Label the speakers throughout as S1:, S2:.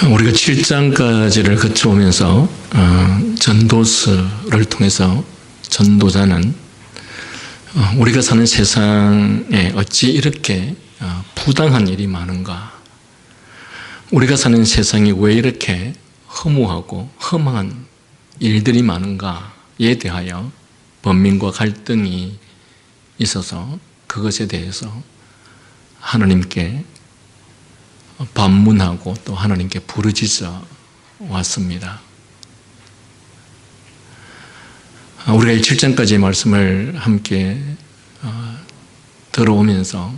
S1: 우리가 7장까지를 거쳐오면서 전도서를 통해서 전도자는 우리가 사는 세상에 어찌 이렇게 부당한 일이 많은가, 우리가 사는 세상이 왜 이렇게 허무하고 험한 일들이 많은가에 대하여 번민과 갈등이 있어서 그것에 대해서 하나님께 반문하고 또 하나님께 부르짖어 왔습니다. 우리가 7장까지의 말씀을 함께 들어오면서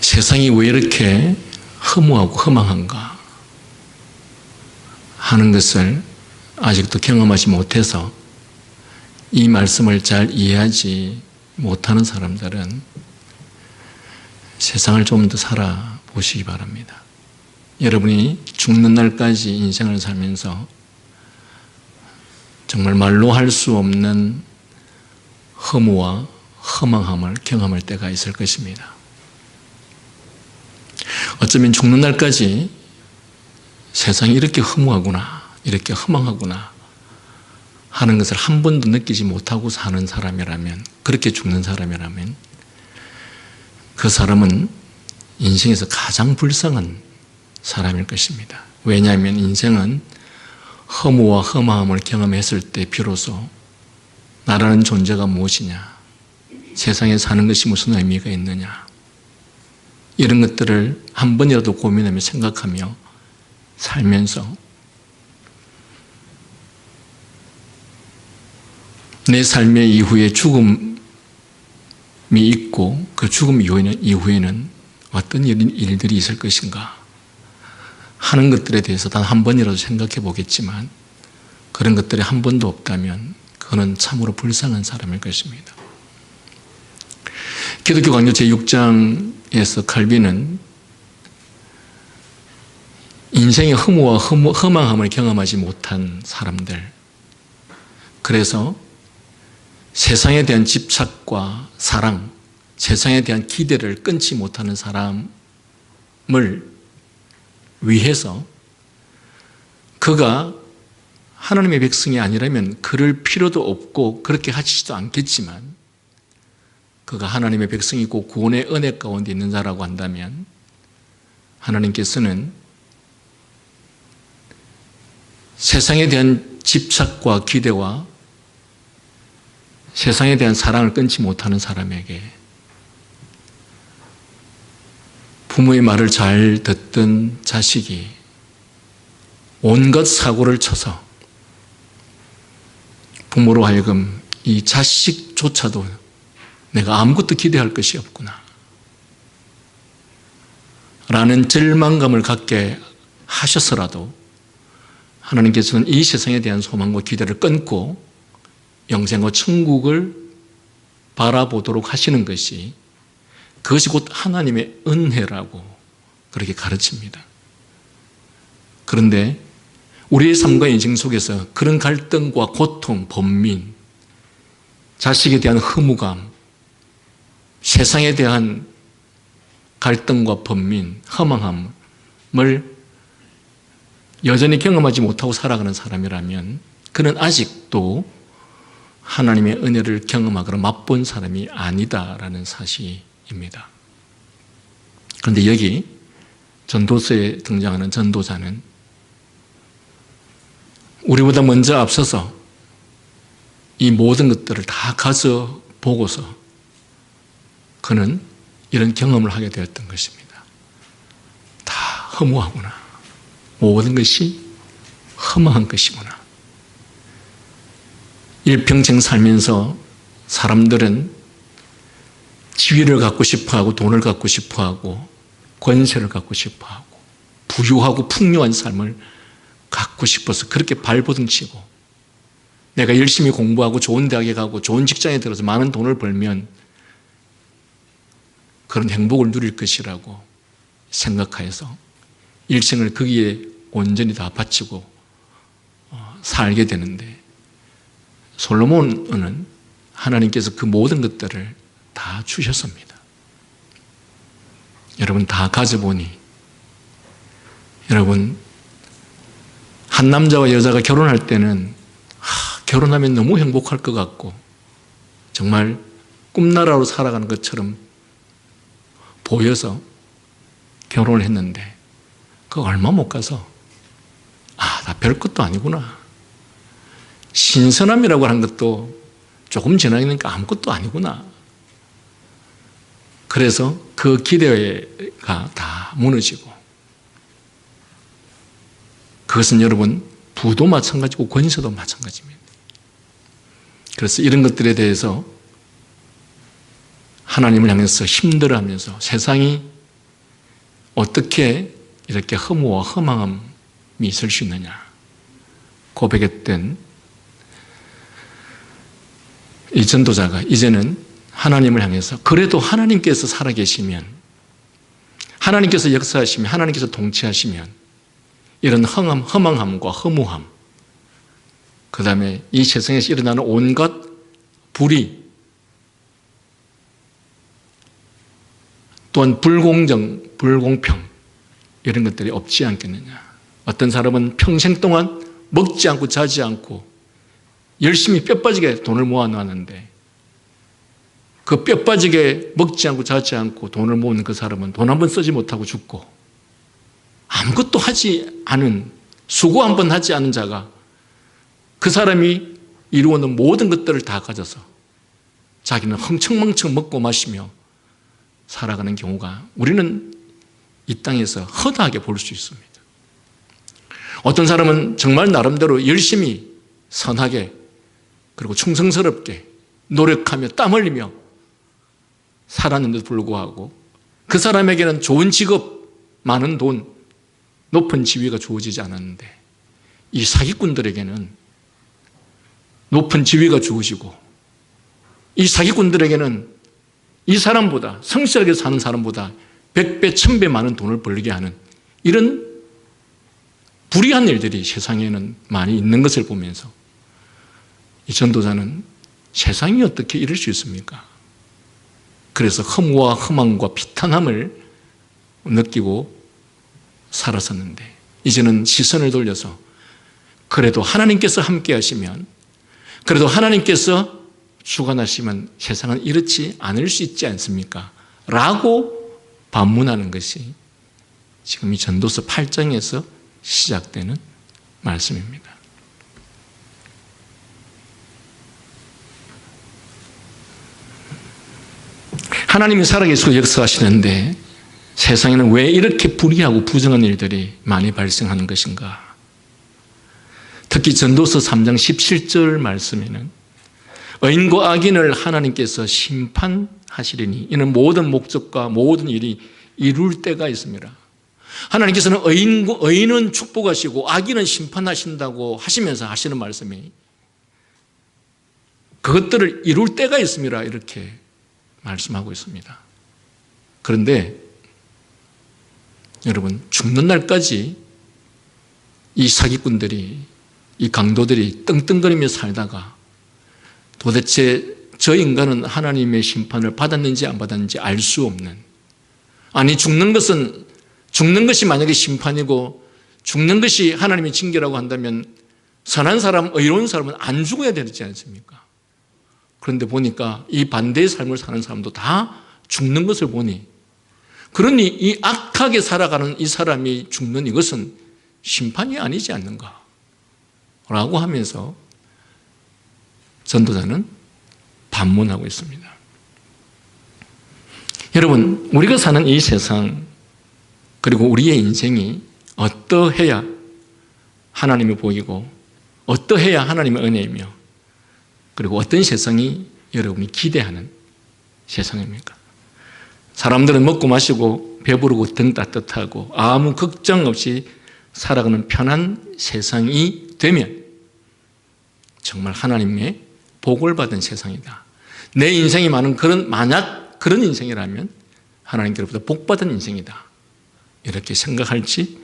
S1: 세상이 왜 이렇게 허무하고 허망한가 하는 것을 아직도 경험하지 못해서 이 말씀을 잘 이해하지 못하는 사람들은 세상을 좀 더 살아보시기 바랍니다. 여러분이 죽는 날까지 인생을 살면서 정말 말로 할 수 없는 허무와 허망함을 경험할 때가 있을 것입니다. 어쩌면 죽는 날까지 세상이 이렇게 허무하구나, 이렇게 허망하구나 하는 것을 한 번도 느끼지 못하고 사는 사람이라면, 그렇게 죽는 사람이라면 그 사람은 인생에서 가장 불쌍한 사람일 것입니다. 왜냐하면 인생은 허무와 험함을 경험했을 때 비로소 나라는 존재가 무엇이냐, 세상에 사는 것이 무슨 의미가 있느냐, 이런 것들을 한 번이라도 고민하며 생각하며 살면서 내 삶의 이후에 죽음이 있고 그 죽음 이후에는 어떤 일들이 있을 것인가 하는 것들에 대해서 단 한 번이라도 생각해 보겠지만, 그런 것들이 한 번도 없다면 그는 참으로 불쌍한 사람일 것입니다. 기독교 강요 제6장에서 칼빈은 인생의 허무와 허망함을 경험하지 못한 사람들, 그래서 세상에 대한 집착과 사랑, 세상에 대한 기대를 끊지 못하는 사람을 위해서 그가 하나님의 백성이 아니라면 그럴 필요도 없고 그렇게 하시지도 않겠지만, 그가 하나님의 백성이고 구원의 은혜 가운데 있는 자라고 한다면 하나님께서는 세상에 대한 집착과 기대와 세상에 대한 사랑을 끊지 못하는 사람에게 부모의 말을 잘 듣던 자식이 온갖 사고를 쳐서 부모로 하여금 이 자식조차도 내가 아무것도 기대할 것이 없구나 라는 절망감을 갖게 하셔서라도 하나님께서는 이 세상에 대한 소망과 기대를 끊고 영생과 천국을 바라보도록 하시는 것이, 그것이 곧 하나님의 은혜라고 그렇게 가르칩니다. 그런데 우리의 삶과 인생 속에서 그런 갈등과 고통, 번민, 자식에 대한 허무감, 세상에 대한 갈등과 번민, 허망함을 여전히 경험하지 못하고 살아가는 사람이라면 그는 아직도 하나님의 은혜를 경험하거나 맛본 사람이 아니다라는 사실입니다. 그런데 여기 전도서에 등장하는 전도자는 우리보다 먼저 앞서서 이 모든 것들을 다 가서 보고서 그는 이런 경험을 하게 되었던 것입니다. 다 허무하구나, 모든 것이 허망한 것이구나. 일평생 살면서 사람들은 지위를 갖고 싶어하고 돈을 갖고 싶어하고 권세를 갖고 싶어하고 부유하고 풍요한 삶을 갖고 싶어서 그렇게 발버둥치고, 내가 열심히 공부하고 좋은 대학에 가고 좋은 직장에 들어서 많은 돈을 벌면 그런 행복을 누릴 것이라고 생각해서 일생을 거기에 온전히 다 바치고 살게 되는데, 솔로몬은 하나님께서 그 모든 것들을 다 주셨습니다. 여러분 다 가져보니 여러분 한 남자와 여자가 결혼할 때는 결혼하면 너무 행복할 것 같고 정말 꿈나라로 살아가는 것처럼 보여서 결혼을 했는데 그 얼마 못 가서 나 별것도 아니구나. 신선함이라고 하는 것도 조금 지나니까 아무것도 아니구나. 그래서 그 기대가 다 무너지고 그것은 여러분 부도 마찬가지고 권세도 마찬가지입니다. 그래서 이런 것들에 대해서 하나님을 향해서 힘들어하면서 세상이 어떻게 이렇게 허무와 허망함이 있을 수 있느냐 고백했던 이 전도자가 이제는 하나님을 향해서 그래도 하나님께서 살아계시면 하나님께서 역사하시면 하나님께서 통치하시면 이런 허망함과 허무함 그 다음에 이 세상에서 일어나는 온갖 불의 또한 불공정, 불공평 이런 것들이 없지 않겠느냐. 어떤 사람은 평생 동안 먹지 않고 자지 않고 열심히 뼈 빠지게 돈을 모아놨는데 그 뼈 빠지게 먹지 않고 자지 않고 돈을 모으는 그 사람은 돈 한 번 쓰지 못하고 죽고 아무것도 하지 않은 수고 한 번 하지 않은 자가 그 사람이 이루어놓은 모든 것들을 다 가져서 자기는 흥청망청 먹고 마시며 살아가는 경우가 우리는 이 땅에서 허다하게 볼 수 있습니다. 어떤 사람은 정말 나름대로 열심히 선하게 그리고 충성스럽게 노력하며 땀 흘리며 살았는데도 불구하고 그 사람에게는 좋은 직업, 많은 돈, 높은 지위가 주어지지 않았는데 이 사기꾼들에게는 높은 지위가 주어지고 이 사기꾼들에게는 이 사람보다 성실하게 사는 사람보다 100배, 1000배 많은 돈을 벌게 하는 이런 불의한 일들이 세상에는 많이 있는 것을 보면서 이 전도자는 세상이 어떻게 이럴 수 있습니까? 그래서 허무와 허망과 비탄함을 느끼고 살았었는데 이제는 시선을 돌려서 그래도 하나님께서 함께 하시면 그래도 하나님께서 주관하시면 세상은 이렇지 않을 수 있지 않습니까? 라고 반문하는 것이 지금 이 전도서 8장에서 시작되는 말씀입니다. 하나님이 살아계시고 역사하시는데 세상에는 왜 이렇게 불의하고 부정한 일들이 많이 발생하는 것인가? 특히 전도서 3장 17절 말씀에는 의인과 악인을 하나님께서 심판하시리니 이는 모든 목적과 모든 일이 이룰 때가 있습니다. 하나님께서는 의인은 축복하시고 악인은 심판하신다고 하시면서 하시는 말씀이 그것들을 이룰 때가 있습니다. 이렇게 말씀하고 있습니다. 그런데 여러분 죽는 날까지 이 사기꾼들이 이 강도들이 떵떵거리며 살다가 도대체 저 인간은 하나님의 심판을 받았는지 안 받았는지 알 수 없는 아니 죽는 것이 만약에 심판이고 죽는 것이 하나님의 징계라고 한다면 선한 사람, 의로운 사람은 안 죽어야 되지 않습니까? 그런데 보니까 이 반대의 삶을 사는 사람도 다 죽는 것을 보니 그러니 이 악하게 살아가는 이 사람이 죽는 이것은 심판이 아니지 않는가 라고 하면서 전도자는 반문하고 있습니다. 여러분 우리가 사는 이 세상 그리고 우리의 인생이 어떠해야 하나님이 보이고 어떠해야 하나님의 은혜이며 그리고 어떤 세상이 여러분이 기대하는 세상입니까? 사람들은 먹고 마시고 배부르고 등 따뜻하고 아무 걱정 없이 살아가는 편한 세상이 되면 정말 하나님의 복을 받은 세상이다. 내 인생이 만약 그런 인생이라면 하나님께로부터 복 받은 인생이다. 이렇게 생각할지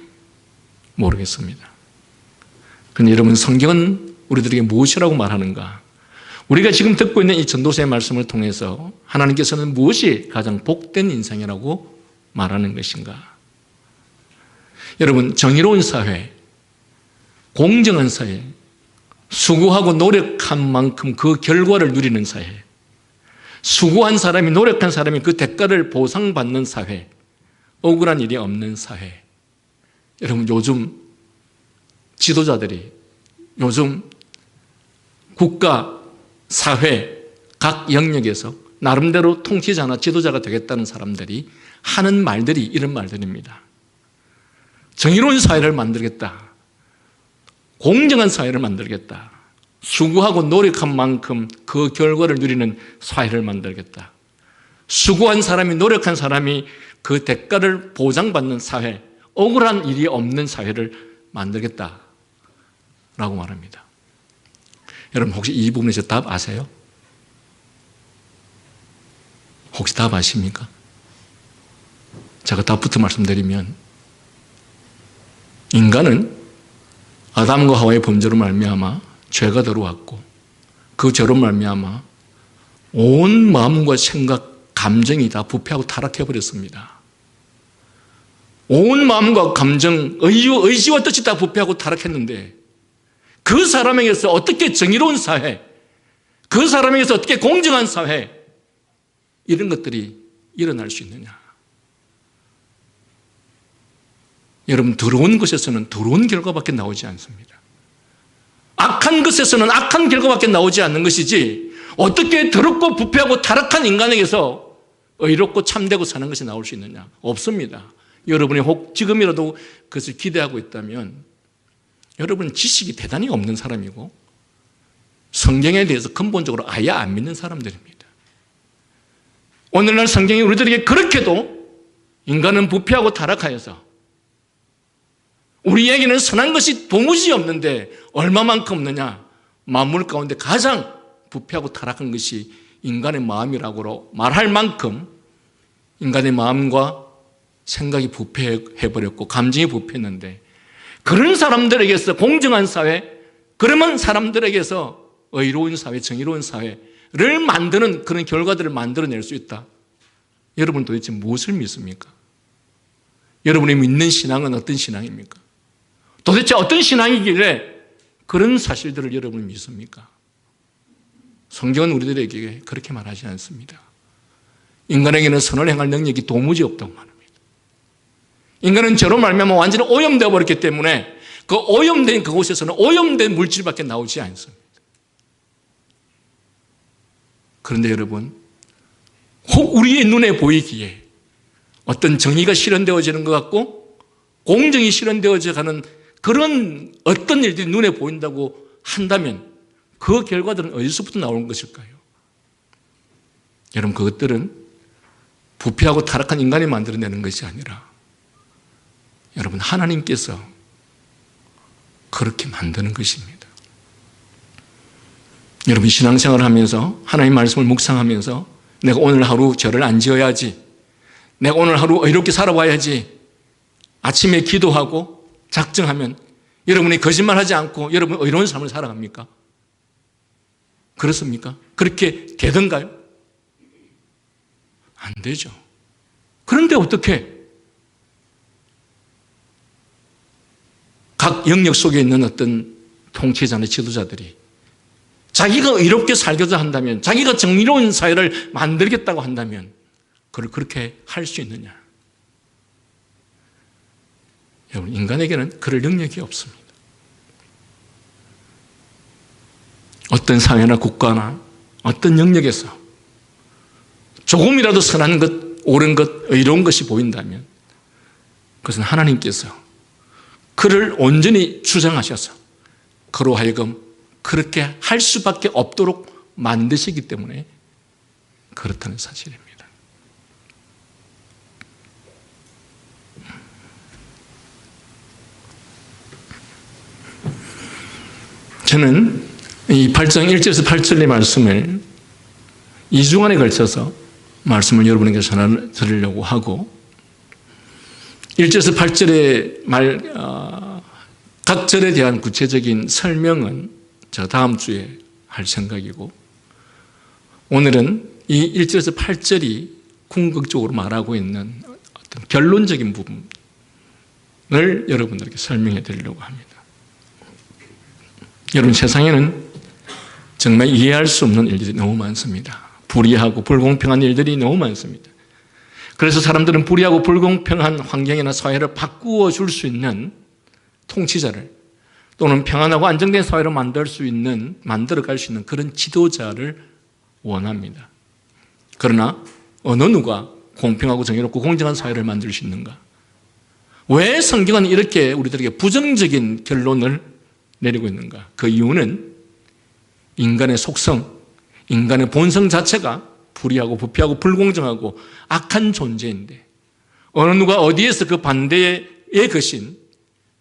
S1: 모르겠습니다. 그런데 여러분 성경은 우리들에게 무엇이라고 말하는가? 우리가 지금 듣고 있는 이 전도서의 말씀을 통해서 하나님께서는 무엇이 가장 복된 인생이라고 말하는 것인가? 여러분, 정의로운 사회, 공정한 사회, 수고하고 노력한 만큼 그 결과를 누리는 사회, 수고한 사람이, 노력한 사람이 그 대가를 보상받는 사회, 억울한 일이 없는 사회. 여러분, 요즘 지도자들이, 요즘 국가, 사회, 각 영역에서 나름대로 통치자나 지도자가 되겠다는 사람들이 하는 말들이 이런 말들입니다. 정의로운 사회를 만들겠다. 공정한 사회를 만들겠다. 수고하고 노력한 만큼 그 결과를 누리는 사회를 만들겠다. 수고한 사람이, 노력한 사람이 그 대가를 보장받는 사회, 억울한 일이 없는 사회를 만들겠다라고 말합니다. 여러분, 혹시 이 부분에서 답 아세요? 혹시 답 아십니까? 제가 답부터 말씀드리면, 인간은 아담과 하와의 범죄로 말미암아 죄가 들어왔고, 그 죄로 말미암아 온 마음과 생각, 감정이 다 부패하고 타락해버렸습니다. 온 마음과 감정, 의지와 뜻이 다 부패하고 타락했는데, 그 사람에게서 어떻게 정의로운 사회, 그 사람에게서 어떻게 공정한 사회, 이런 것들이 일어날 수 있느냐? 여러분, 더러운 것에서는 더러운 결과밖에 나오지 않습니다. 악한 것에서는 악한 결과밖에 나오지 않는 것이지, 어떻게 더럽고 부패하고 타락한 인간에게서 의롭고 참되고 사는 것이 나올 수 있느냐? 없습니다. 여러분이 혹 지금이라도 그것을 기대하고 있다면 여러분은 지식이 대단히 없는 사람이고 성경에 대해서 근본적으로 아예 안 믿는 사람들입니다. 오늘날 성경이 우리들에게 그렇게도 인간은 부패하고 타락하여서 우리에게는 선한 것이 도무지 없는데 얼마만큼 없느냐? 만물 가운데 가장 부패하고 타락한 것이 인간의 마음이라고 말할 만큼 인간의 마음과 생각이 부패해버렸고 감정이 부패했는데, 그런 사람들에게서 공정한 사회, 그러면 사람들에게서 의로운 사회, 정의로운 사회를 만드는 그런 결과들을 만들어낼 수 있다. 여러분 도대체 무엇을 믿습니까? 여러분이 믿는 신앙은 어떤 신앙입니까? 도대체 어떤 신앙이길래 그런 사실들을 여러분이 믿습니까? 성경은 우리들에게 그렇게 말하지 않습니다. 인간에게는 선을 행할 능력이 도무지 없다고 말합니다. 인간은 저로 말미암아 완전히 오염되어 버렸기 때문에 그 오염된 그곳에서는 오염된 물질밖에 나오지 않습니다. 그런데 여러분, 혹 우리의 눈에 보이기에 어떤 정의가 실현되어지는 것 같고 공정이 실현되어져 가는 그런 어떤 일들이 눈에 보인다고 한다면 그 결과들은 어디서부터 나오는 것일까요? 여러분, 그것들은 부패하고 타락한 인간이 만들어내는 것이 아니라 여러분, 하나님께서 그렇게 만드는 것입니다. 여러분, 신앙생활을 하면서 하나님 말씀을 묵상하면서 내가 오늘 하루 죄를 안 지어야지, 내가 오늘 하루 의롭게 살아와야지, 아침에 기도하고 작정하면 여러분이 거짓말하지 않고 여러분 의로운 삶을 살아갑니까? 그렇습니까? 그렇게 되던가요? 안 되죠. 그런데 어떻게 각 영역 속에 있는 어떤 통치자나 지도자들이 자기가 의롭게 살고자 한다면, 자기가 정의로운 사회를 만들겠다고 한다면 그걸 그렇게 할 수 있느냐? 여러분, 인간에게는 그럴 능력이 없습니다. 어떤 사회나 국가나 어떤 영역에서 조금이라도 선한 것, 옳은 것, 의로운 것이 보인다면 그것은 하나님께서 그를 온전히 주장하셔서 그로 하여금 그렇게 할 수밖에 없도록 만드시기 때문에 그렇다는 사실입니다. 저는 이 8장 1절에서 8절의 말씀을 2주간에 걸쳐서 말씀을 여러분에게 전해드리려고 하고, 1절에서 8절의 각 절에 대한 구체적인 설명은 제가 다음 주에 할 생각이고, 오늘은 이 1절에서 8절이 궁극적으로 말하고 있는 어떤 결론적인 부분을 여러분들에게 설명해 드리려고 합니다. 여러분, 세상에는 정말 이해할 수 없는 일들이 너무 많습니다. 불의하고 불공평한 일들이 너무 많습니다. 그래서 사람들은 불의하고 불공평한 환경이나 사회를 바꾸어 줄 수 있는 통치자를, 또는 평안하고 안정된 사회로 만들어갈 수 있는 그런 지도자를 원합니다. 그러나 어느 누가 공평하고 정의롭고 공정한 사회를 만들 수 있는가? 왜 성경은 이렇게 우리들에게 부정적인 결론을 내리고 있는가? 그 이유는 인간의 속성, 인간의 본성 자체가 불의하고 부패하고 불공정하고 악한 존재인데, 어느 누가 어디에서 그 반대의 것인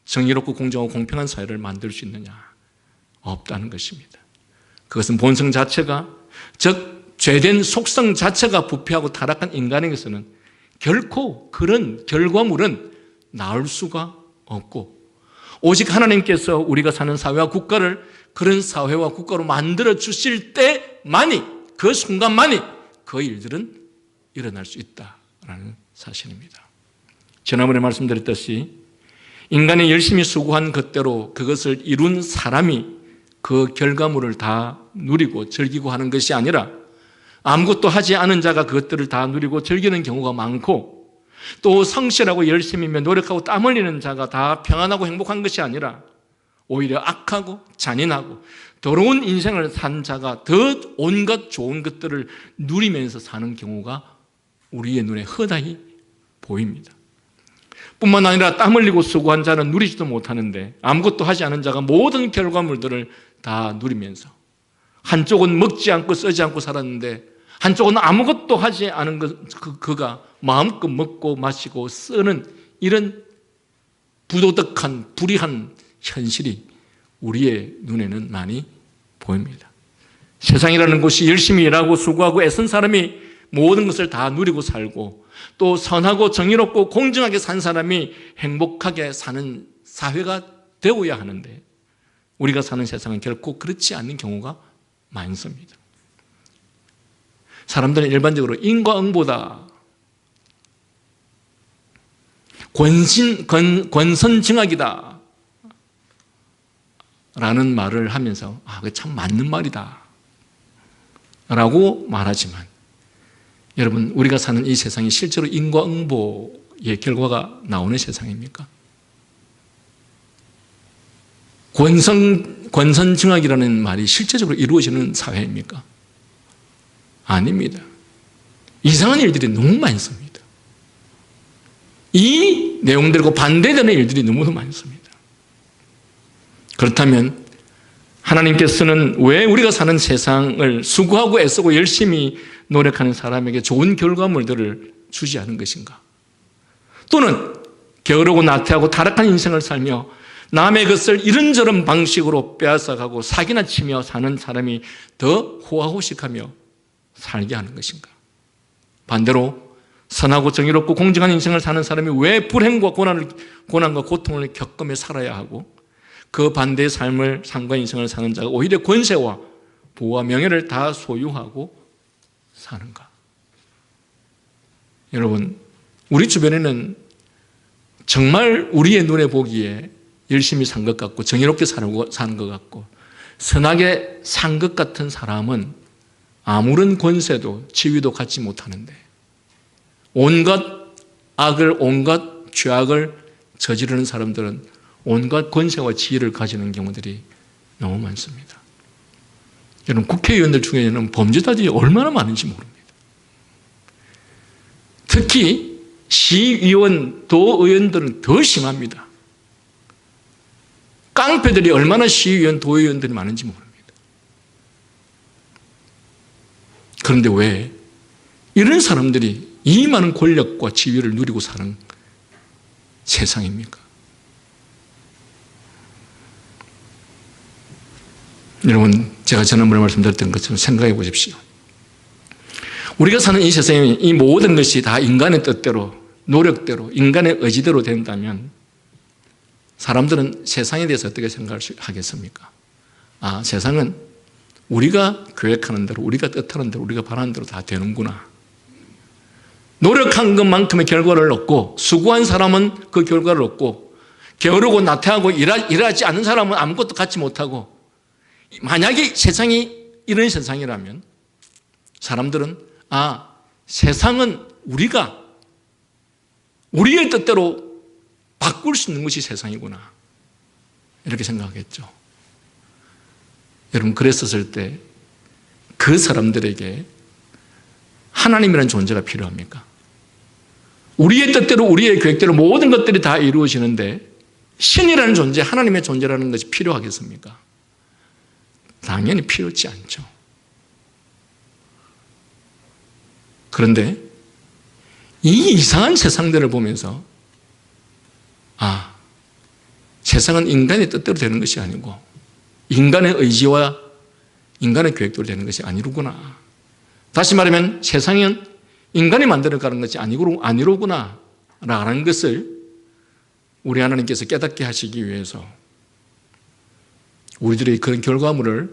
S1: 정의롭고 공정하고 공평한 사회를 만들 수 있느냐? 없다는 것입니다. 그것은 본성 자체가, 즉 죄된 속성 자체가 부패하고 타락한 인간에게서는 결코 그런 결과물은 나올 수가 없고, 오직 하나님께서 우리가 사는 사회와 국가를 그런 사회와 국가로 만들어 주실 때만이, 그 순간만이 그 일들은 일어날 수 있다라는 사실입니다. 지난번에 말씀드렸듯이 인간이 열심히 수고한 것대로 그것을 이룬 사람이 그 결과물을 다 누리고 즐기고 하는 것이 아니라, 아무것도 하지 않은 자가 그것들을 다 누리고 즐기는 경우가 많고, 또 성실하고 열심히 노력하고 땀 흘리는 자가 다 평안하고 행복한 것이 아니라 오히려 악하고 잔인하고 더러운 인생을 산 자가 더 온갖 좋은 것들을 누리면서 사는 경우가 우리의 눈에 허다히 보입니다. 뿐만 아니라 땀 흘리고 수고한 자는 누리지도 못하는데, 아무것도 하지 않은 자가 모든 결과물들을 다 누리면서, 한쪽은 먹지 않고 쓰지 않고 살았는데 한쪽은 아무것도 하지 않은 그가 마음껏 먹고 마시고 쓰는 이런 부도덕한 불의한 현실이 우리의 눈에는 많이 보입니다. 세상이라는 곳이 열심히 일하고 수고하고 애쓴 사람이 모든 것을 다 누리고 살고, 또 선하고 정의롭고 공정하게 산 사람이 행복하게 사는 사회가 되어야 하는데, 우리가 사는 세상은 결코 그렇지 않는 경우가 많습니다. 사람들은 일반적으로 인과응보다, 권선징악이다 라는 말을 하면서 그게 참 맞는 말이다 라고 말하지만, 여러분, 우리가 사는 이 세상이 실제로 인과응보의 결과가 나오는 세상입니까? 권선징악이라는 말이 실제적으로 이루어지는 사회입니까? 아닙니다. 이상한 일들이 너무 많습니다. 이 내용들과 반대되는 일들이 너무도 많습니다. 그렇다면 하나님께서는 왜 우리가 사는 세상을 수고하고 애쓰고 열심히 노력하는 사람에게 좋은 결과물들을 주지 않은 것인가? 또는 게으르고 나태하고 타락한 인생을 살며 남의 것을 이런저런 방식으로 빼앗아가고 사기나 치며 사는 사람이 더 호화호식하며 살게 하는 것인가? 반대로 선하고 정의롭고 공정한 인생을 사는 사람이 왜 불행과 고난과 고통을 겪으며 살아야 하고, 그 반대의 삶을 삶과 인생을 사는 자가 오히려 권세와 부와 명예를 다 소유하고 사는가? 여러분, 우리 주변에는 정말 우리의 눈에 보기에 열심히 산 것 같고 정의롭게 사는 것 같고 선하게 산 것 같은 사람은 아무런 권세도 지위도 갖지 못하는데, 온갖 악을, 온갖 죄악을 저지르는 사람들은 온갖 권세와 지위를 가지는 경우들이 너무 많습니다. 여러분, 국회의원들 중에는 범죄자들이 얼마나 많은지 모릅니다. 특히 시의원, 도의원들은 더 심합니다. 깡패들이 얼마나 시의원, 도의원들이 많은지 모릅니다. 그런데 왜 이런 사람들이 이 많은 권력과 지위를 누리고 사는 세상입니까? 여러분, 제가 지난번에 말씀드렸던 것처럼 생각해 보십시오. 우리가 사는 이 세상에 이 모든 것이 다 인간의 뜻대로, 노력대로, 인간의 의지대로 된다면 사람들은 세상에 대해서 어떻게 생각하겠습니까? 세상은 우리가 계획하는 대로, 우리가 뜻하는 대로, 우리가 바라는 대로 다 되는구나. 노력한 것만큼의 결과를 얻고 수고한 사람은 그 결과를 얻고 게으르고 나태하고 일하지 않는 사람은 아무것도 갖지 못하고, 만약에 세상이 이런 세상이라면 사람들은 세상은 우리가 우리의 뜻대로 바꿀 수 있는 것이 세상이구나, 이렇게 생각하겠죠. 여러분, 그랬었을 때 그 사람들에게 하나님이라는 존재가 필요합니까? 우리의 뜻대로 우리의 계획대로 모든 것들이 다 이루어지는데 신이라는 존재, 하나님의 존재라는 것이 필요하겠습니까? 당연히 필요치 않죠. 그런데 이 이상한 세상들을 보면서 세상은 인간의 뜻대로 되는 것이 아니고 인간의 의지와 인간의 계획대로 되는 것이 아니로구나. 다시 말하면 세상은 인간이 만들어가는 것이 아니로구나 라는 것을 우리 하나님께서 깨닫게 하시기 위해서 우리들의 그런 결과물을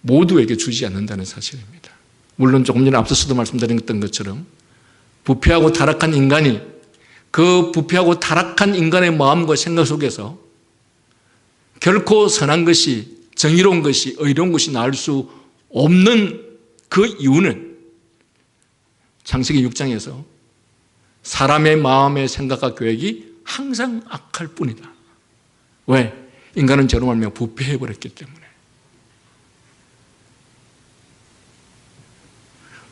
S1: 모두에게 주지 않는다는 사실입니다. 물론 조금 전에 앞서서도 말씀드렸던 것처럼 부패하고 타락한 인간이 그 부패하고 타락한 인간의 마음과 생각 속에서 결코 선한 것이, 정의로운 것이, 의로운 것이 나올 수 없는 그 이유는 창세기 6장에서 사람의 마음의 생각과 계획이 항상 악할 뿐이다. 왜? 인간은 죄로 말미암아 부패해버렸기 때문에.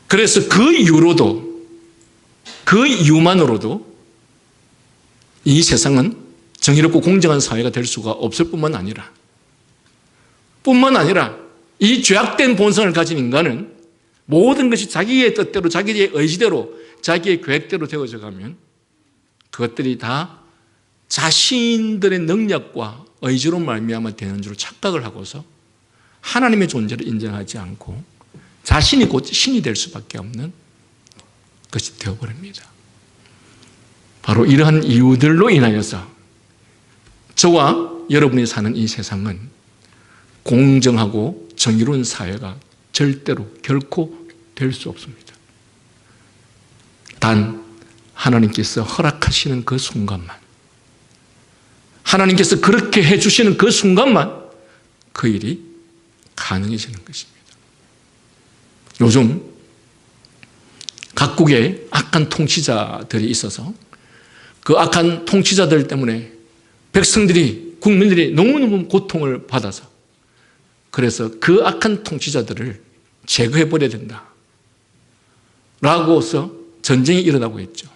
S1: 그래서 그 이유만으로도 이 세상은 정의롭고 공정한 사회가 될 수가 없을 뿐만 아니라 이 죄악된 본성을 가진 인간은 모든 것이 자기의 뜻대로, 자기의 의지대로, 자기의 계획대로 되어져 가면 그것들이 다 자신들의 능력과 의지로 말미암아 되는 줄 착각을 하고서 하나님의 존재를 인정하지 않고 자신이 곧 신이 될 수밖에 없는 것이 되어버립니다. 바로 이러한 이유들로 인하여서 저와 여러분이 사는 이 세상은 공정하고 정의로운 사회가 절대로 결코 될 수 없습니다. 단 하나님께서 허락하시는 그 순간만, 하나님께서 그렇게 해주시는 그 순간만 그 일이 가능해지는 것입니다. 요즘 각국에 악한 통치자들이 있어서 그 악한 통치자들 때문에 백성들이, 국민들이 너무너무 고통을 받아서, 그래서 그 악한 통치자들을 제거해버려야 된다 라고서 전쟁이 일어나고 있죠.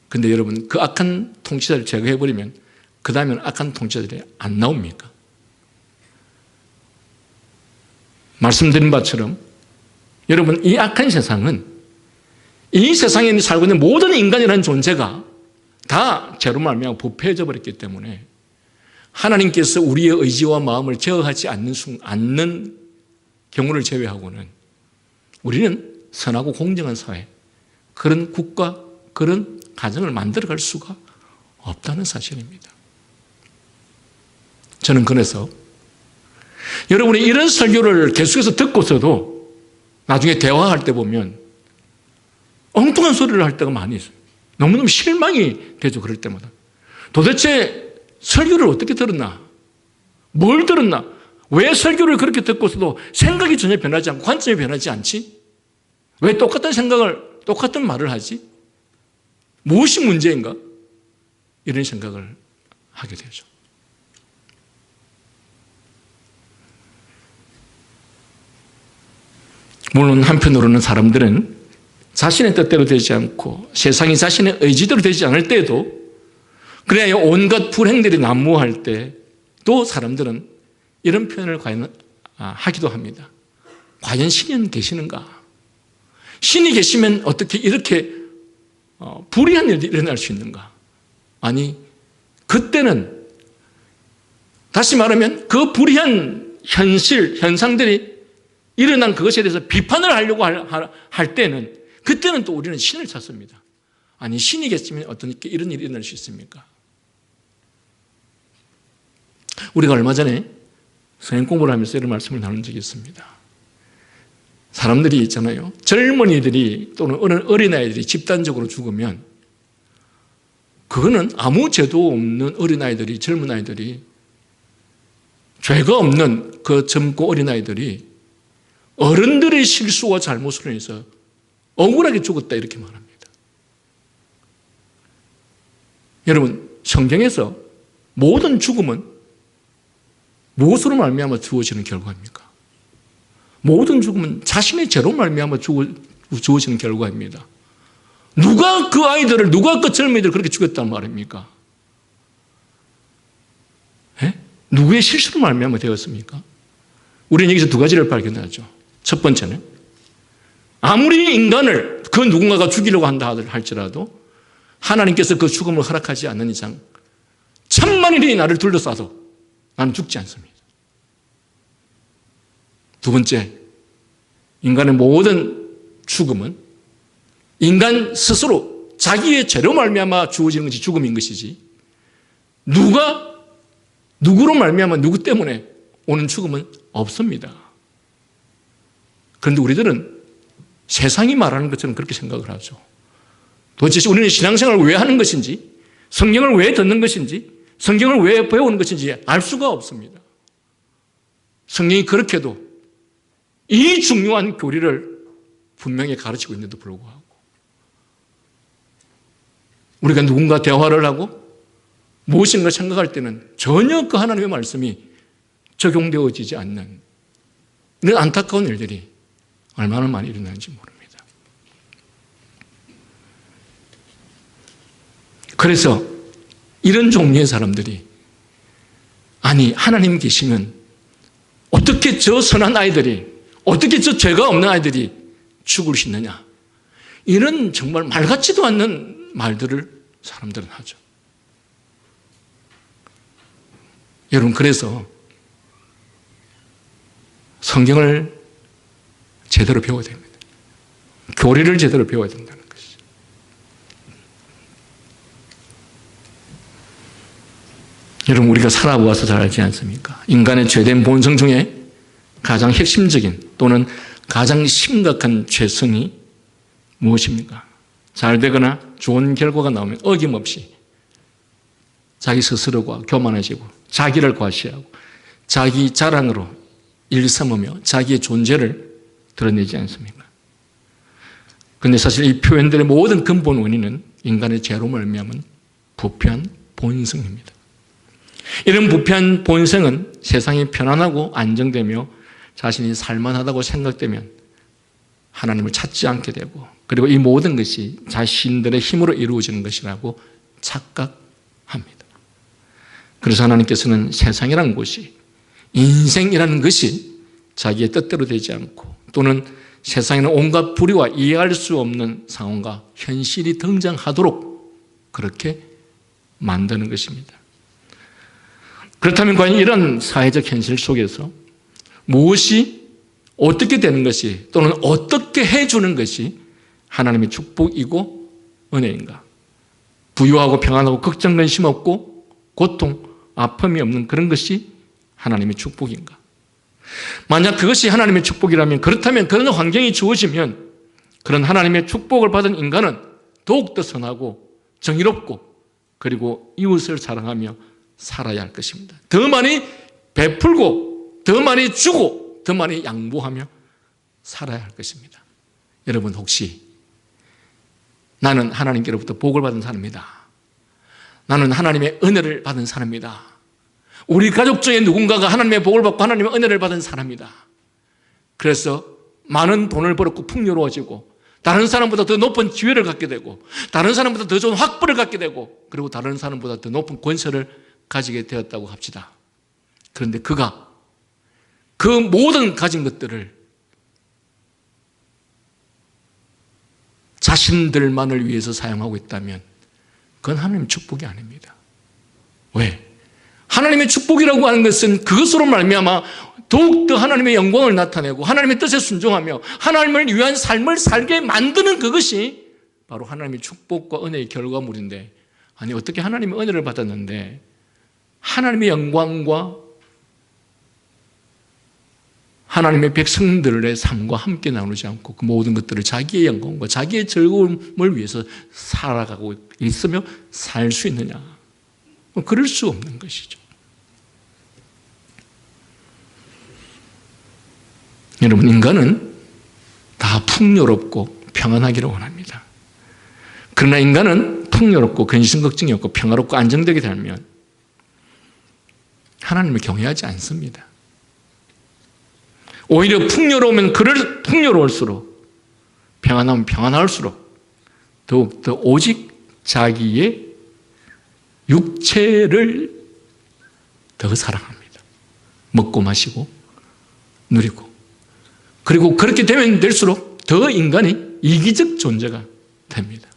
S1: 그런데 여러분, 그 악한 통치자를 제거해버리면 그 다음에는 악한 통치자들이 안 나옵니까? 말씀드린 바처럼 여러분, 이 악한 세상은, 이 세상에 살고 있는 모든 인간이라는 존재가 다 죄로 말미암아 부패해져 버렸기 때문에 하나님께서 우리의 의지와 마음을 제어하지 않는 경우를 제외하고는 우리는 선하고 공정한 사회, 그런 국가, 그런 가정을 만들어갈 수가 없다는 사실입니다. 저는 그래서 여러분이 이런 설교를 계속해서 듣고서도 나중에 대화할 때 보면 엉뚱한 소리를 할 때가 많이 있어요. 너무너무 실망이 되죠. 그럴 때마다. 도대체 설교를 어떻게 들었나? 뭘 들었나? 왜 설교를 그렇게 듣고서도 생각이 전혀 변하지 않고 관점이 변하지 않지? 왜 똑같은 생각을, 똑같은 말을 하지? 무엇이 문제인가? 이런 생각을 하게 되죠. 물론 한편으로는 사람들은 자신의 뜻대로 되지 않고 세상이 자신의 의지대로 되지 않을 때에도, 그래야 온갖 불행들이 난무할 때도 사람들은 이런 표현을 과연 하기도 합니다. 과연 신이 계시는가? 신이 계시면 어떻게 이렇게 불의한 일이 일어날 수 있는가? 아니, 그때는 다시 말하면 그 불의한 현상들이 일어난 그것에 대해서 비판을 하려고 할 때는, 그때는 또 우리는 신을 찾습니다. 아니, 신이 계시면 어떻게 이런 일이 일어날 수 있습니까? 우리가 얼마 전에 성경 공부를 하면서 이런 말씀을 나눈 적이 있습니다. 사람들이 있잖아요. 젊은이들이 또는 어린아이들이 집단적으로 죽으면 그거는 아무 죄도 없는 어린아이들이, 젊은 아이들이, 죄가 없는 그 젊고 어린아이들이 어른들의 실수와 잘못으로 인해서 억울하게 죽었다 이렇게 말합니다. 여러분, 성경에서 모든 죽음은 무엇으로 말미암아 주어지는 결과입니까? 모든 죽음은 자신의 죄로 말미암아 주어지는 결과입니다. 누가 그 아이들을, 누가 그 젊은이들을 그렇게 죽였단 말입니까? 에? 누구의 실수로 말미암아 되었습니까? 우리는 여기서 두 가지를 발견하죠. 첫 번째는 아무리 인간을 그 누군가가 죽이려고 한다 할지라도 하나님께서 그 죽음을 허락하지 않는 이상 천만일이 나를 둘러싸도 나는 죽지 않습니다. 두 번째, 인간의 모든 죽음은 인간 스스로 자기의 죄로 말미암아 주어지는 것이 죽음인 것이지 누구로 말미암아 누구 때문에 오는 죽음은 없습니다. 그런데 우리들은 세상이 말하는 것처럼 그렇게 생각을 하죠. 도대체 우리는 신앙생활을 왜 하는 것인지, 성경을 왜 듣는 것인지, 성경을 왜 배우는 것인지 알 수가 없습니다. 성경이 그렇게도 이 중요한 교리를 분명히 가르치고 있는데도 불구하고 우리가 누군가 대화를 하고 무엇인가 생각할 때는 전혀 그 하나님의 말씀이 적용되어지지 않는 이런 안타까운 일들이 얼마나 많이 일어나는지 모릅니다. 그래서 이런 종류의 사람들이 아니 하나님 계시면 어떻게 저 선한 아이들이, 어떻게 저 죄가 없는 아이들이 죽을 수 있느냐, 이런 정말 말 같지도 않는 말들을 사람들은 하죠. 여러분, 그래서 성경을 제대로 배워야 됩니다. 교리를 제대로 배워야 된다는 것이죠. 여러분, 우리가 살아보아서 잘 알지 않습니까? 인간의 죄된 본성 중에 가장 핵심적인 또는 가장 심각한 죄성이 무엇입니까? 잘 되거나 좋은 결과가 나오면 어김없이 자기 스스로가 교만해지고 자기를 과시하고 자기 자랑으로 일삼으며 자기의 존재를 드러내지 않습니까? 그런데 사실 이 표현들의 모든 근본 원인은 인간의 죄로 말미암은 부패한 본성입니다. 이런 부패한 본성은 세상이 편안하고 안정되며 자신이 살만하다고 생각되면 하나님을 찾지 않게 되고, 그리고 이 모든 것이 자신들의 힘으로 이루어지는 것이라고 착각합니다. 그래서 하나님께서는 세상이라는 곳이, 인생이라는 것이 자기의 뜻대로 되지 않고 또는 세상에는 온갖 불의와 이해할 수 없는 상황과 현실이 등장하도록 그렇게 만드는 것입니다. 그렇다면 과연 이런 사회적 현실 속에서 무엇이 어떻게 되는 것이 또는 어떻게 해주는 것이 하나님의 축복이고 은혜인가? 부유하고 평안하고 걱정 근심 없고 고통, 아픔이 없는 그런 것이 하나님의 축복인가? 만약 그것이 하나님의 축복이라면, 그렇다면 그런 환경이 주어지면 그런 하나님의 축복을 받은 인간은 더욱더 선하고 정의롭고 그리고 이웃을 사랑하며 살아야 할 것입니다. 더 많이 베풀고 더 많이 주고 더 많이 양보하며 살아야 할 것입니다. 여러분, 혹시 나는 하나님께로부터 복을 받은 사람이다, 나는 하나님의 은혜를 받은 사람이다, 우리 가족 중에 누군가가 하나님의 복을 받고 하나님의 은혜를 받은 사람이다, 그래서 많은 돈을 벌었고 풍요로워지고 다른 사람보다 더 높은 기회를 갖게 되고 다른 사람보다 더 좋은 학벌을 갖게 되고 그리고 다른 사람보다 더 높은 권세를 가지게 되었다고 합시다. 그런데 그가 그 모든 가진 것들을 자신들만을 위해서 사용하고 있다면 그건 하나님의 축복이 아닙니다. 왜? 하나님의 축복이라고 하는 것은 그것으로 말미암아 더욱더 하나님의 영광을 나타내고 하나님의 뜻에 순종하며 하나님을 위한 삶을 살게 만드는 그것이 바로 하나님의 축복과 은혜의 결과물인데, 아니 어떻게 하나님의 은혜를 받았는데 하나님의 영광과 하나님의 백성들의 삶과 함께 나누지 않고 그 모든 것들을 자기의 영광과 자기의 즐거움을 위해서 살아가고 있으며 살 수 있느냐? 그럴 수 없는 것이죠. 여러분, 인간은 다 풍요롭고 평안하기를 원합니다. 그러나 인간은 풍요롭고 근심 걱정이 없고 평화롭고 안정되게 살면 하나님을 경외하지 않습니다. 오히려 풍요로우면 풍요로울수록, 평안하면 평안할수록 더욱더 오직 자기의 육체를 더 사랑합니다. 먹고 마시고 누리고. 그리고 그렇게 되면 될수록 더 인간이 이기적 존재가 됩니다.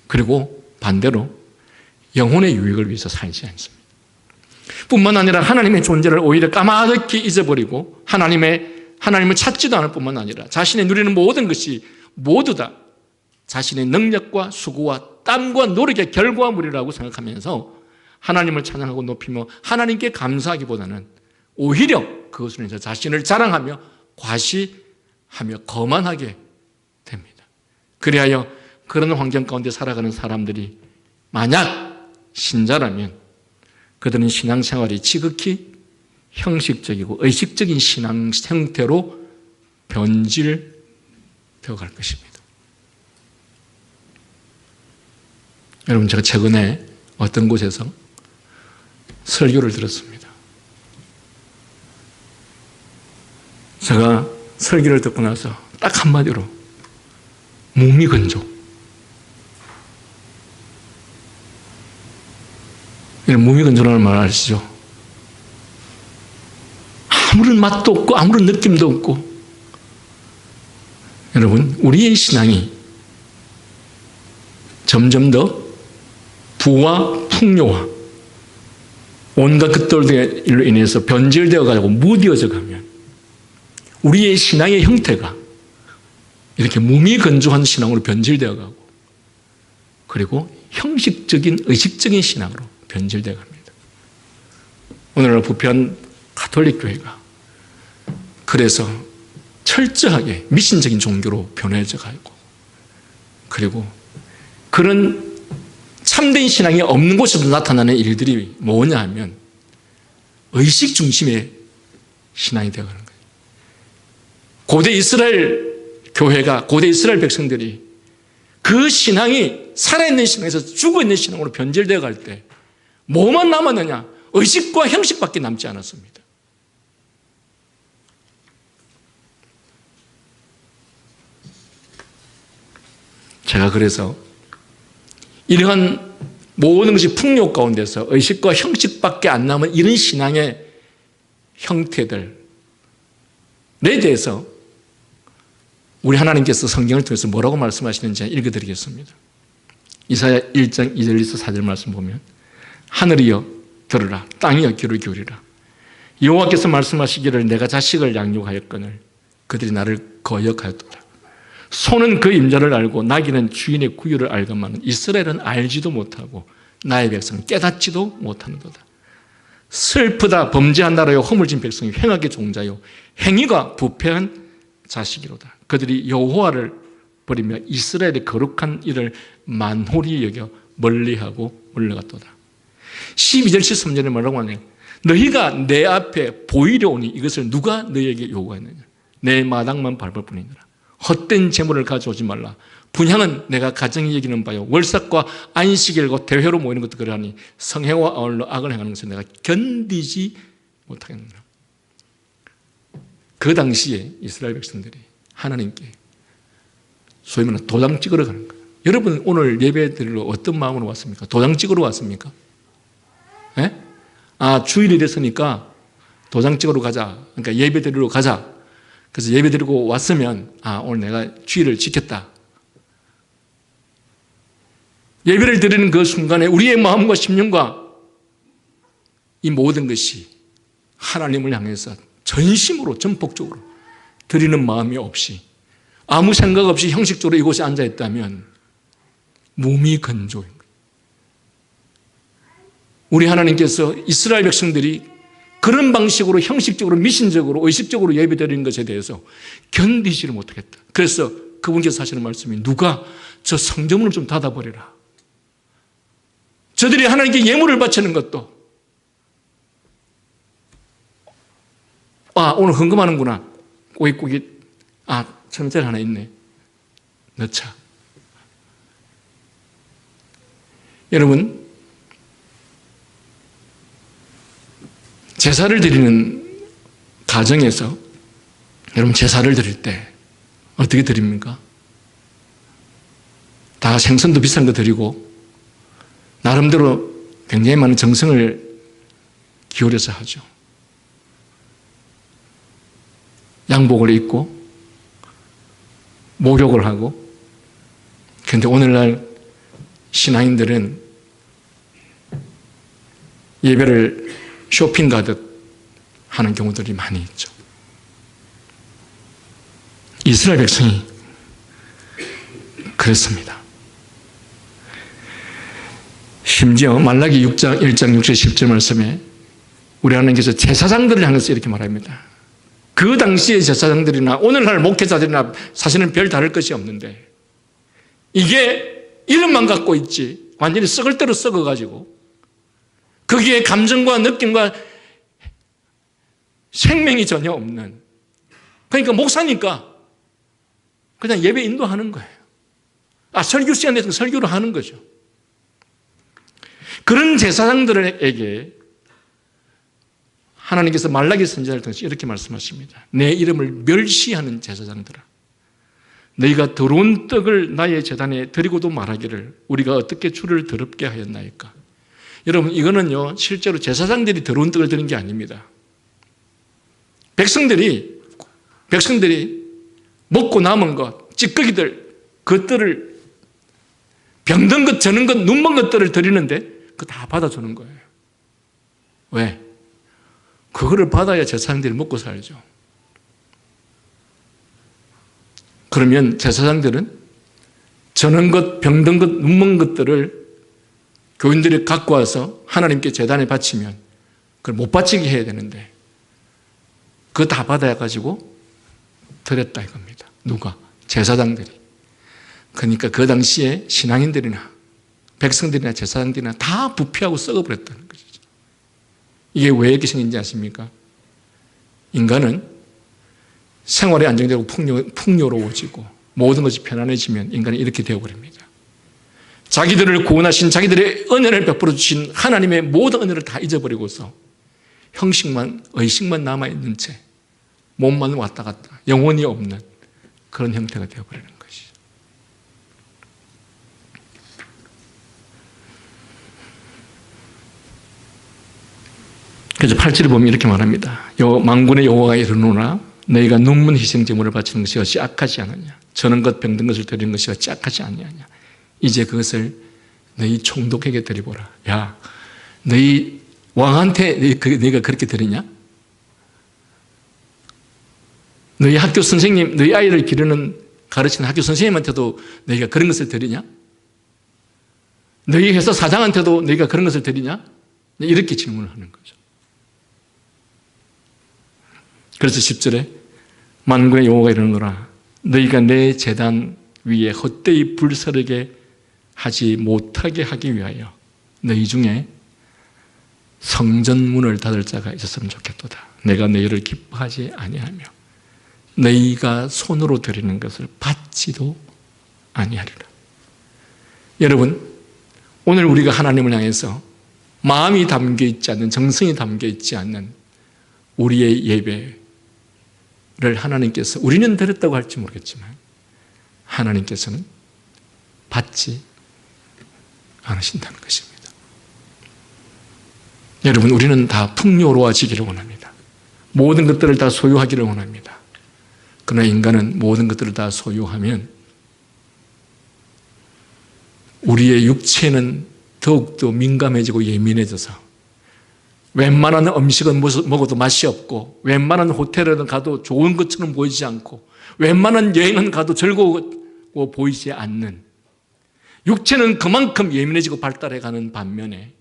S1: 그리고 반대로 영혼의 유익을 위해서 살지 않습니다. 뿐만 아니라 하나님의 존재를 오히려 까마득히 잊어버리고 하나님을 찾지도 않을 뿐만 아니라 자신의 누리는 모든 것이 모두 다 자신의 능력과 수고와 땀과 노력의 결과물이라고 생각하면서 하나님을 찬양하고 높이며 하나님께 감사하기보다는 오히려 그것으로 인해서 자신을 자랑하며 과시하며 거만하게 됩니다. 그리하여 그런 환경 가운데 살아가는 사람들이 만약 신자라면 그들은 신앙생활이 지극히 형식적이고 의식적인 신앙 형태로 변질되어 갈 것입니다. 여러분, 제가 최근에 어떤 곳에서 설교를 들었습니다. 제가 설교를 듣고 나서 딱 한마디로 무미건조. 무미건조라는 말 아시죠? 아무런 맛도 없고 아무런 느낌도 없고. 여러분, 우리의 신앙이 점점 더 부와 풍요와 온갖 것들로 인해서 변질되어 가지고 무뎌져 가면 우리의 신앙의 형태가 이렇게 무미건조한 신앙으로 변질되어 가고 그리고 형식적인 의식적인 신앙으로 변질되어 갑니다. 오늘날 부패한 가톨릭 교회가 그래서 철저하게 미신적인 종교로 변해져 가고 그리고 그런 참된 신앙이 없는 곳에서 나타나는 일들이 뭐냐 하면 의식 중심의 신앙이 되어가는 거예요. 고대 이스라엘 교회가 고대 이스라엘 백성들이 그 신앙이 살아있는 신앙에서 죽어있는 신앙으로 변질되어 갈 때 뭐만 남았느냐? 의식과 형식밖에 남지 않았습니다. 제가 그래서 이러한 모든 것이 풍요 가운데서 의식과 형식밖에 안 남은 이런 신앙의 형태들에 대해서 우리 하나님께서 성경을 통해서 뭐라고 말씀하시는지 읽어드리겠습니다. 이사야 1장 2절에서 4절 말씀 보면 하늘이여 들으라, 땅이여 귀를 기울이라. 여호와께서 말씀하시기를 내가 자식을 양육하였거늘 그들이 나를 거역하였도다. 소는 그 임자를 알고 나귀는 주인의 구유를 알건만은 이스라엘은 알지도 못하고 나의 백성은 깨닫지도 못하는도다. 슬프다. 범죄한 나라요 허물진 백성이 횡하게 종자요 행위가 부패한 자식이로다. 그들이 여호와를 버리며 이스라엘의 거룩한 일을 만홀히 여겨 멀리하고 물러갔도다. 12절 13절에 뭐라고 하냐? 너희가 내 앞에 보이려 오니 이것을 누가 너희에게 요구했느냐? 내 마당만 밟을 뿐이니라. 헛된 재물을 가져오지 말라. 분향은 내가 가정이 여기는 바요 월삭과 안식일과 대회로 모이는 것도 그러하니 성회와 아울러 악을 행하는 것을 내가 견디지 못하겠느냐. 그 당시에 이스라엘 백성들이 하나님께 소위 말하는 도장 찍으러 가는 거예요. 여러분 오늘 예배 드리러 어떤 마음으로 왔습니까? 도장 찍으러 왔습니까? 네? 주일이 됐으니까 도장 찍으러 가자. 그러니까 예배 드리러 가자. 그래서 예배 드리고 왔으면 오늘 내가 주일을 지켰다. 예배를 드리는 그 순간에 우리의 마음과 심령과 이 모든 것이 하나님을 향해서 전심으로 전폭적으로 드리는 마음이 없이 아무 생각 없이 형식적으로 이곳에 앉아있다면 무미건조인 거예요. 우리 하나님께서 이스라엘 백성들이 그런 방식으로 형식적으로 미신적으로 의식적으로 예배드리는 것에 대해서 견디지를 못하겠다. 그래서 그분께서 하시는 말씀이 누가 저 성전문을 좀 닫아버려라. 저들이 하나님께 예물을 바치는 것도 오늘 헌금하는구나. 꼬깃꼬깃 천원짜리 하나 있네. 넣자. 여러분 제사를 드리는 가정에서 여러분 제사를 드릴 때 어떻게 드립니까? 다 생선도 비싼 거 드리고 나름대로 굉장히 많은 정성을 기울여서 하죠. 양복을 입고 모욕을 하고. 그런데 오늘날 신앙인들은 예배를 쇼핑 가듯 하는 경우들이 많이 있죠. 이스라엘 백성이 그랬습니다. 심지어 말라기 6장 1장 6절 10절 말씀에 우리 하나님께서 제사장들을 향해서 이렇게 말합니다. 그 당시의 제사장들이나 오늘날 목회자들이나 사실은 별 다를 것이 없는데 이게 이름만 갖고 있지 완전히 썩을 대로 썩어가지고 거기에 감정과 느낌과 생명이 전혀 없는, 그러니까 목사니까 그냥 예배 인도하는 거예요. 설교 시간에 설교를 하는 거죠. 그런 제사장들에게 하나님께서 말라기 선지자를 통해서 이렇게 말씀하십니다. 내 이름을 멸시하는 제사장들아, 너희가 더러운 떡을 나의 제단에 드리고도 말하기를 우리가 어떻게 주를 더럽게 하였나이까. 여러분 이거는요 실제로 제사장들이 더러운 떡을 드린 게 아닙니다. 백성들이 먹고 남은 것, 찌꺼기들, 그것들을 병든 것, 저는 것, 눈먼 것들을 드리는데 그거 다 받아주는 거예요. 왜? 그거를 받아야 제사장들이 먹고 살죠. 그러면 제사장들은 저는 것, 병든 것, 눈먼 것들을 교인들이 갖고 와서 하나님께 제단에 바치면 그걸 못 바치게 해야 되는데 그거 다 받아가지고 드렸다 이겁니다. 누가? 제사장들이. 그러니까 그 당시에 신앙인들이나 백성들이나 제사장들이나 다 부패하고 썩어버렸다는 거죠. 이게 왜 이렇게 생긴지 아십니까? 인간은 생활이 안정되고 풍요로워지고 모든 것이 편안해지면 인간은 이렇게 되어버립니다. 자기들을 구원하신 자기들의 은혜를 베풀어 주신 하나님의 모든 은혜를 다 잊어버리고서 형식만, 의식만 남아있는 채 몸만 왔다 갔다 영혼이 없는 그런 형태가 되어버리는 것이죠. 그래서 8절을 보면 이렇게 말합니다. 만군의 여호와가 이르노라 너희가 눈먼 희생제물을 바치는 것이 어찌 악하지 않느냐. 저는 것 병든 것을 드리는 것이 어찌 악하지 아니하냐. 이제 그것을 너희 총독에게 드리보라. 야, 너희 왕한테 너희가 그렇게 드리냐? 너희 학교 선생님, 너희 아이를 가르치는 학교 선생님한테도 너희가 그런 것을 드리냐? 너희 회사 사장한테도 너희가 그런 것을 드리냐? 이렇게 질문을 하는 거죠. 그래서 10절에 만군의 여호와가 이르노라 너희가 내 제단 위에 헛되이 불사르게 하지 못하게 하기 위하여 너희 중에 성전문을 닫을 자가 있었으면 좋겠도다. 내가 너희를 기뻐하지 아니하며 너희가 손으로 드리는 것을 받지도 아니하리라. 여러분 오늘 우리가 하나님을 향해서 마음이 담겨있지 않는, 정성이 담겨있지 않는 우리의 예배를 하나님께서, 우리는 드렸다고 할지 모르겠지만 하나님께서는 받지 않으신다는 것입니다. 여러분 우리는 다 풍요로워지기를 원합니다. 모든 것들을 다 소유하기를 원합니다. 그러나 인간은 모든 것들을 다 소유하면 우리의 육체는 더욱더 민감해지고 예민해져서 웬만한 음식은 먹어도 맛이 없고 웬만한 호텔에는 가도 좋은 것처럼 보이지 않고 웬만한 여행은 가도 즐거워 보이지 않는, 육체는 그만큼 예민해지고 발달해가는 반면에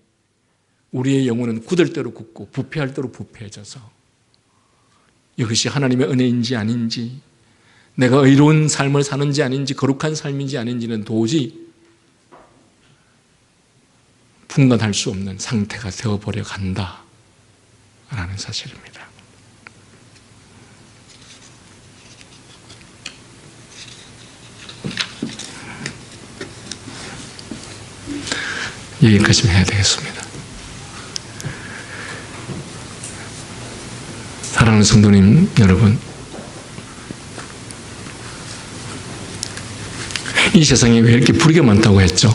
S1: 우리의 영혼은 굳을 대로 굳고 부패할 대로 부패해져서 이것이 하나님의 은혜인지 아닌지, 내가 의로운 삶을 사는지 아닌지, 거룩한 삶인지 아닌지는 도저히 분간할 수 없는 상태가 되어버려 간다라는 사실입니다. 여기까지 해야 되겠습니다. 사랑하는 성도님 여러분, 이 세상에 왜 이렇게 불의가 많다고 했죠?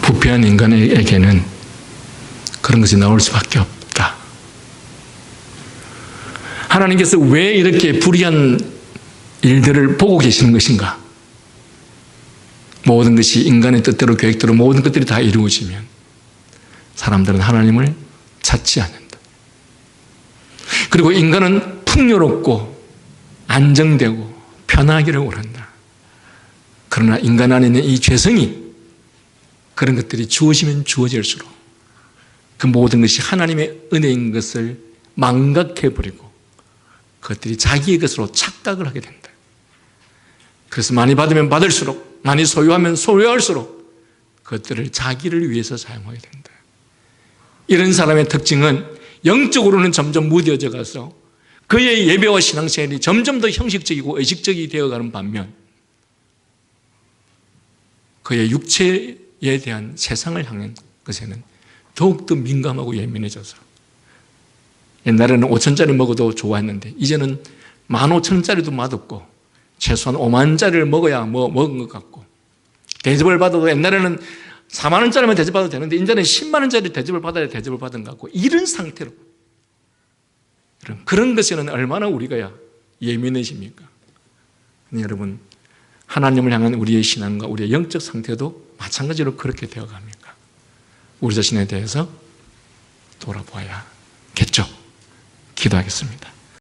S1: 부패한 인간에게는 그런 것이 나올 수밖에 없다. 하나님께서 왜 이렇게 불의한 일들을 보고 계시는 것인가? 모든 것이 인간의 뜻대로 계획대로 모든 것들이 다 이루어지면 사람들은 하나님을 찾지 않는다. 그리고 인간은 풍요롭고 안정되고 편하기를 원한다. 그러나 인간 안에 있는 이 죄성이 그런 것들이 주어지면 주어질수록 그 모든 것이 하나님의 은혜인 것을 망각해버리고 그것들이 자기의 것으로 착각을 하게 된다. 그래서 많이 받으면 받을수록, 많이 소유하면 소유할수록 그것들을 자기를 위해서 사용하게 된다. 이런 사람의 특징은 영적으로는 점점 무뎌져 가서 그의 예배와 신앙생활이 점점 더 형식적이고 의식적이 되어가는 반면 그의 육체에 대한 세상을 향한 것에는 더욱더 민감하고 예민해져서 옛날에는 5천짜리 먹어도 좋아했는데 이제는 15,000짜리도 맛없고 최소한 5만짜리를 먹어야 먹은 것 같고, 대접을 받아도 옛날에는 4만 원짜리만 대접받아도 되는데 이제는 10만 원짜리 대접을 받아야 대접을 받은 것 같고, 이런 상태로 그런 것에는 얼마나 우리가 예민해집니까? 여러분, 하나님을 향한 우리의 신앙과 우리의 영적 상태도 마찬가지로 그렇게 되어갑니까? 우리 자신에 대해서 돌아봐야겠죠. 기도하겠습니다.